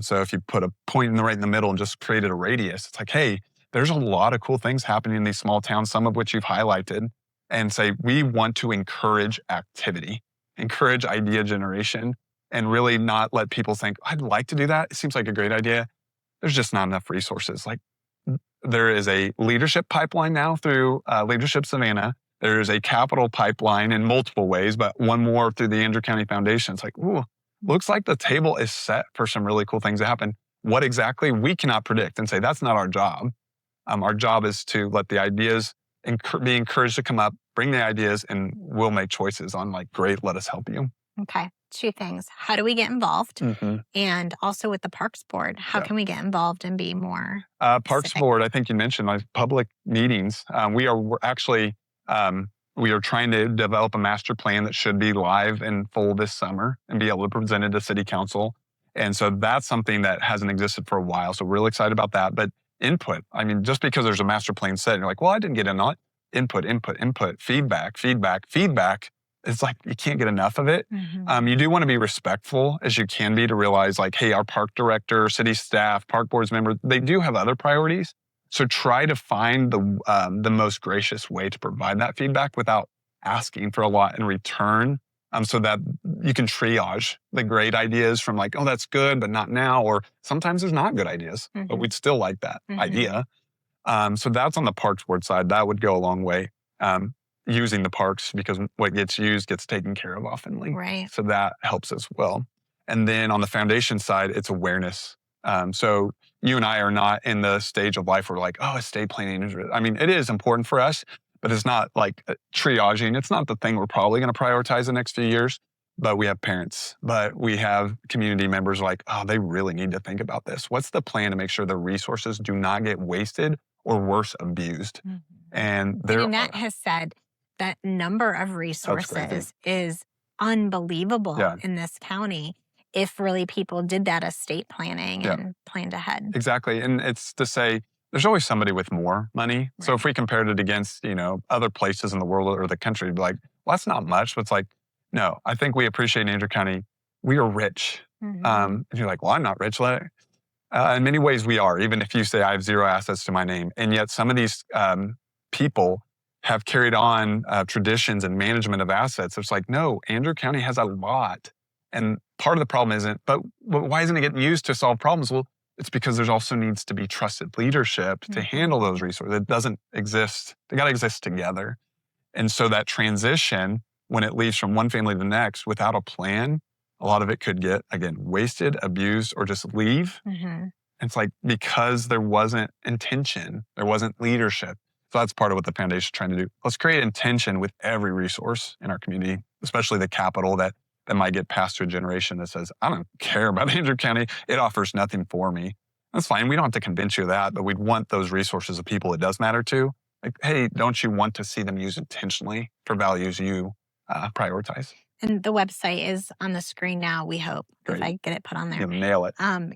[SPEAKER 2] So if you put a point right in the middle and just created a radius, it's like, hey, there's a lot of cool things happening in these small towns, some of which you've highlighted, and say, we want to encourage activity, encourage idea generation, and really not let people think, I'd like to do that. It seems like a great idea. There's just not enough resources. Like, there is a leadership pipeline now through Leadership Savannah. There is a capital pipeline in multiple ways, but one more through the Andrew County Foundation. It's like, ooh, looks like the table is set for some really cool things to happen. What exactly, we cannot predict and say that's not our job. Our job is to let the ideas be encouraged to come up, bring the ideas, and we'll make choices on like, great, let us help you.
[SPEAKER 1] Okay. 2 things. How do we get involved? And also with the Parks Board, how can we get involved and be more
[SPEAKER 2] Parks
[SPEAKER 1] specific?
[SPEAKER 2] Board, I think you mentioned like public meetings. We're actually, we are trying to develop a master plan that should be live in full this summer and be able to present it to City Council. And so that's something that hasn't existed for a while. So we're really excited about that. But input, I mean, just because there's a master plan set, and you're like, well, I didn't get enough. Input, feedback. It's like you can't get enough of it. You do want to be respectful as you can be to realize like, hey, our park director, city staff, park boards members, they do have other priorities. So try to find the most gracious way to provide that feedback without asking for a lot in return, so that you can triage the great ideas from like, oh, that's good, but not now. Or sometimes there's not good ideas, but we'd still like that idea. So that's on the Parks Board side. That would go a long way. Using the parks, because what gets used gets taken care of oftenly.
[SPEAKER 1] Right.
[SPEAKER 2] So that helps as well. And then on the foundation side, it's awareness. So you and I are not in the stage of life where like, oh, estate planning is, I mean, it is important for us, but it's not like triaging. It's not the thing we're probably going to prioritize the next few years. But we have parents, but we have community members like, oh, they really need to think about this. What's the plan to make sure the resources do not get wasted or worse, abused? And
[SPEAKER 1] Annette has said that number of resources is unbelievable in this county if really people did that estate planning and planned ahead.
[SPEAKER 2] Exactly. And it's to say, there's always somebody with more money. Right. So if we compared it against, other places in the world or the country, it'd be like, well, that's not much. But it's like, no, I think we appreciate in Andrew County, we are rich. And you're like, well, I'm not rich. In many ways we are, even if you say I have 0 assets to my name. And yet some of these people have carried on traditions and management of assets. It's like, no, Andrew County has a lot. And part of the problem isn't, but why isn't it getting used to solve problems? Well, it's because there's also needs to be trusted leadership to handle those resources. It doesn't exist. They got to exist together. And so that transition, when it leaves from one family to the next without a plan, a lot of it could get, again, wasted, abused, or just leave. It's like, because there wasn't intention, there wasn't leadership. So that's part of what the foundation is trying to do. Let's create intention with every resource in our community, especially the capital that might get passed to a generation that says, I don't care about Andrew County. It offers nothing for me. That's fine. We don't have to convince you of that, but we'd want those resources of people it does matter to. Like, hey, don't you want to see them used intentionally for values you prioritize?
[SPEAKER 1] And the website is on the screen now, we hope, if I get it put on there.
[SPEAKER 2] You'll nail it.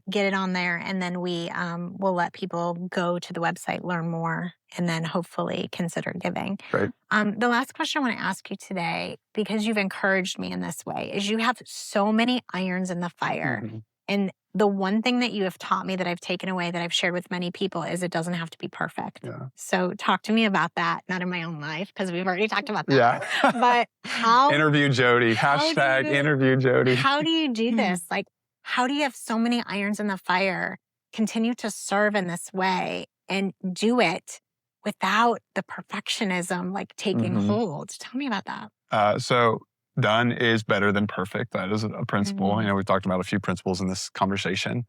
[SPEAKER 1] Get it on there, and then we will let people go to the website, learn more, and then hopefully consider giving.
[SPEAKER 2] Great.
[SPEAKER 1] The last question I want to ask you today, because you've encouraged me in this way, is you have so many irons in the fire. And the one thing that you have taught me that I've taken away, that I've shared with many people, is it doesn't have to be perfect. So talk to me about that, not in my own life, because we've already talked about that. But how...
[SPEAKER 2] Interview Jody. Hashtag interview Jody.
[SPEAKER 1] How do you do this? Like, how do you have so many irons in the fire, continue to serve in this way, and do it without the perfectionism like taking hold? Tell me about that.
[SPEAKER 2] So done is better than perfect. That is a principle. We've talked about a few principles in this conversation.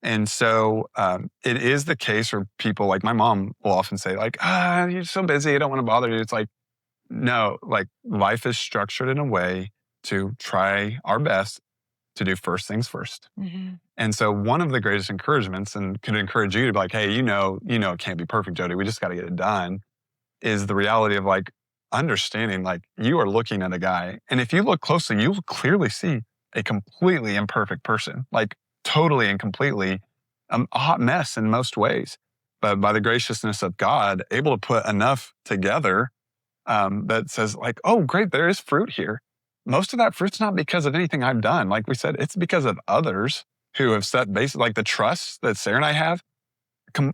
[SPEAKER 2] And so it is the case where people, like my mom will often say like, you're so busy, I don't want to bother you. It's like, no, like life is structured in a way to try our best to do first things first.
[SPEAKER 1] Mm-hmm.
[SPEAKER 2] And so one of the greatest encouragements, and could encourage you to be like, hey, it can't be perfect, Jody. We just got to get it done, is the reality of like understanding like you are looking at a guy. And if you look closely, you'll clearly see a completely imperfect person, like totally and completely a hot mess in most ways. But by the graciousness of God, able to put enough together that says like, oh, great, there is fruit here. Most of that fruit's not because of anything I've done. Like we said, it's because of others who have set basically like the trust that Sarah and I have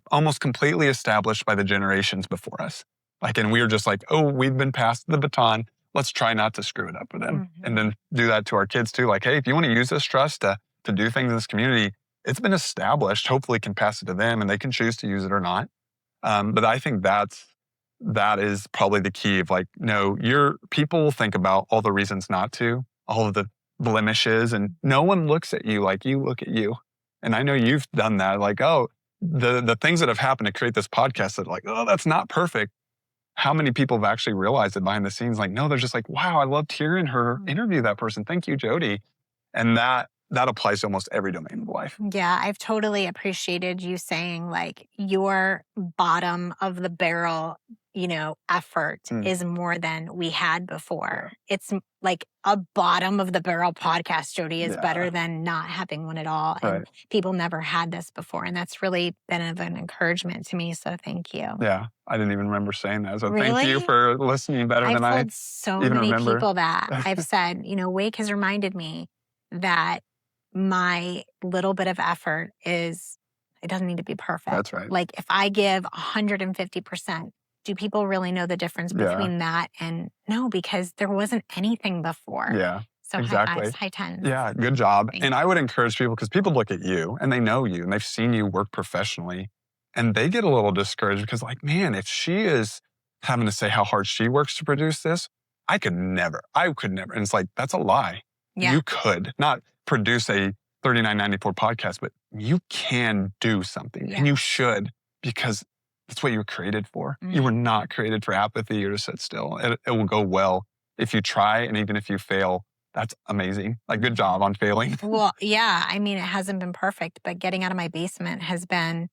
[SPEAKER 2] almost completely established by the generations before us. Like, and we were just like, oh, we've been passed the baton. Let's try not to screw it up with them.
[SPEAKER 1] Mm-hmm.
[SPEAKER 2] And then do that to our kids too. Like, hey, if you want to use this trust to do things in this community, it's been established, hopefully can pass it to them and they can choose to use it or not. But I think that is probably the key of like, no, people will think about all the reasons not to, all of the blemishes, and no one looks at you like you look at you. And I know you've done that. Like, oh, the things that have happened to create this podcast that like, oh, that's not perfect. How many people have actually realized it behind the scenes? Like, no, they're just like, wow, I loved hearing her interview that person. Thank you, Jody. And that applies to almost every domain of life.
[SPEAKER 1] Yeah, I've totally appreciated you saying like your bottom of the barrel, effort is more than we had before. Yeah. It's like a bottom of the barrel podcast, Jody, is better than not having one at all.
[SPEAKER 2] Right.
[SPEAKER 1] And people never had this before. And that's really been of an encouragement to me. So thank you.
[SPEAKER 2] Yeah. I didn't even remember saying that. So
[SPEAKER 1] really?
[SPEAKER 2] Thank you for listening better than I
[SPEAKER 1] I've told so
[SPEAKER 2] even
[SPEAKER 1] many
[SPEAKER 2] remember.
[SPEAKER 1] People that I've said, Wake has reminded me that my little bit of effort it doesn't need to be perfect.
[SPEAKER 2] That's right.
[SPEAKER 1] Like if I give 150%, do people really know the difference between that and no, because there wasn't anything before.
[SPEAKER 2] Yeah,
[SPEAKER 1] so
[SPEAKER 2] exactly.
[SPEAKER 1] High fives, high tens.
[SPEAKER 2] Yeah, good job. And I would encourage people, because people look at you and they know you and they've seen you work professionally and they get a little discouraged because like, man, if she is having to say how hard she works to produce this, I could never. And it's like, that's a lie. Yeah. You could not produce a $39.94 podcast, but you can do something and you should, because that's what you were created for. You were not created for apathy or to sit still. It will go well if you try. And even if you fail, that's amazing. Like, good job on failing.
[SPEAKER 1] Well, yeah. I mean, it hasn't been perfect, but getting out of my basement has been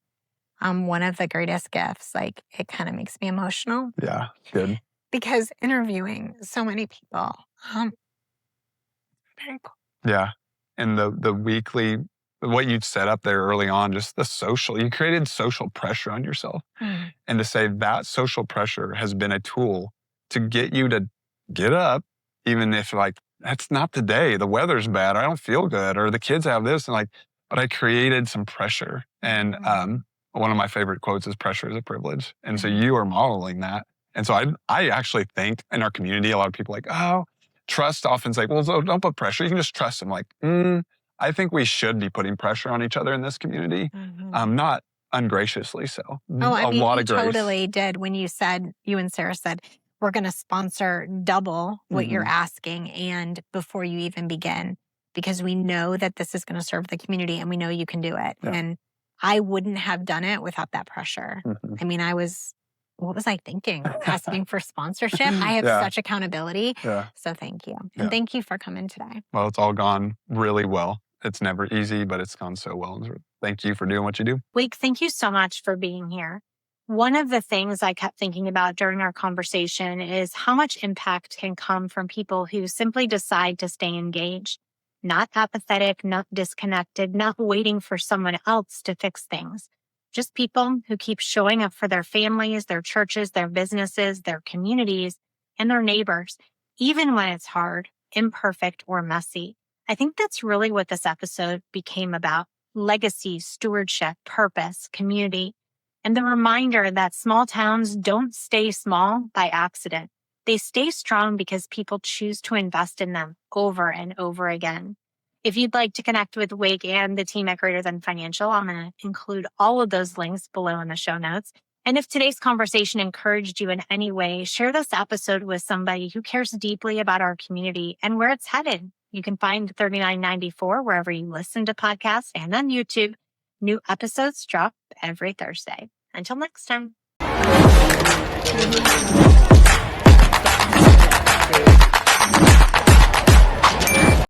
[SPEAKER 1] one of the greatest gifts. Like, it kind of makes me emotional.
[SPEAKER 2] Yeah, good.
[SPEAKER 1] Because interviewing so many people, very cool.
[SPEAKER 2] Yeah. And the weekly, what you'd set up there early on, just you created social pressure on yourself. And to say that social pressure has been a tool to get you to get up, even if like, that's not the day, the weather's bad, I don't feel good, or the kids have this, and like, but I created some pressure. And one of my favorite quotes is pressure is a privilege. And so you are modeling that. And so I actually think in our community, a lot of people are like, oh, trust often like, well, don't put pressure. You can just trust them. Like, I think we should be putting pressure on each other in this community, not ungraciously so.
[SPEAKER 1] Oh, I mean, you totally did when you and Sarah said, we're going to sponsor double what you're asking and before you even begin, because we know that this is going to serve the community and we know you can do it. Yeah. And I wouldn't have done it without that pressure. I mean, what was I thinking? Asking for sponsorship? I have such accountability. Yeah. So thank you. And thank you for coming today.
[SPEAKER 2] Well, it's all gone really well. It's never easy, but it's gone so well. Thank you for doing what you do.
[SPEAKER 1] Wake, thank you so much for being here. One of the things I kept thinking about during our conversation is how much impact can come from people who simply decide to stay engaged, not apathetic, not disconnected, not waiting for someone else to fix things. Just people who keep showing up for their families, their churches, their businesses, their communities, and their neighbors, even when it's hard, imperfect, or messy. I think that's really what this episode became about: legacy, stewardship, purpose, community, and the reminder that small towns don't stay small by accident. They stay strong because people choose to invest in them over and over again. If you'd like to connect with Wake and the team at Greater Than Financial, I'm going to include all of those links below in the show notes. And if today's conversation encouraged you in any way, share this episode with somebody who cares deeply about our community and where it's headed. You can find $39.94 wherever you listen to podcasts and on YouTube. New episodes drop every Thursday. Until next time.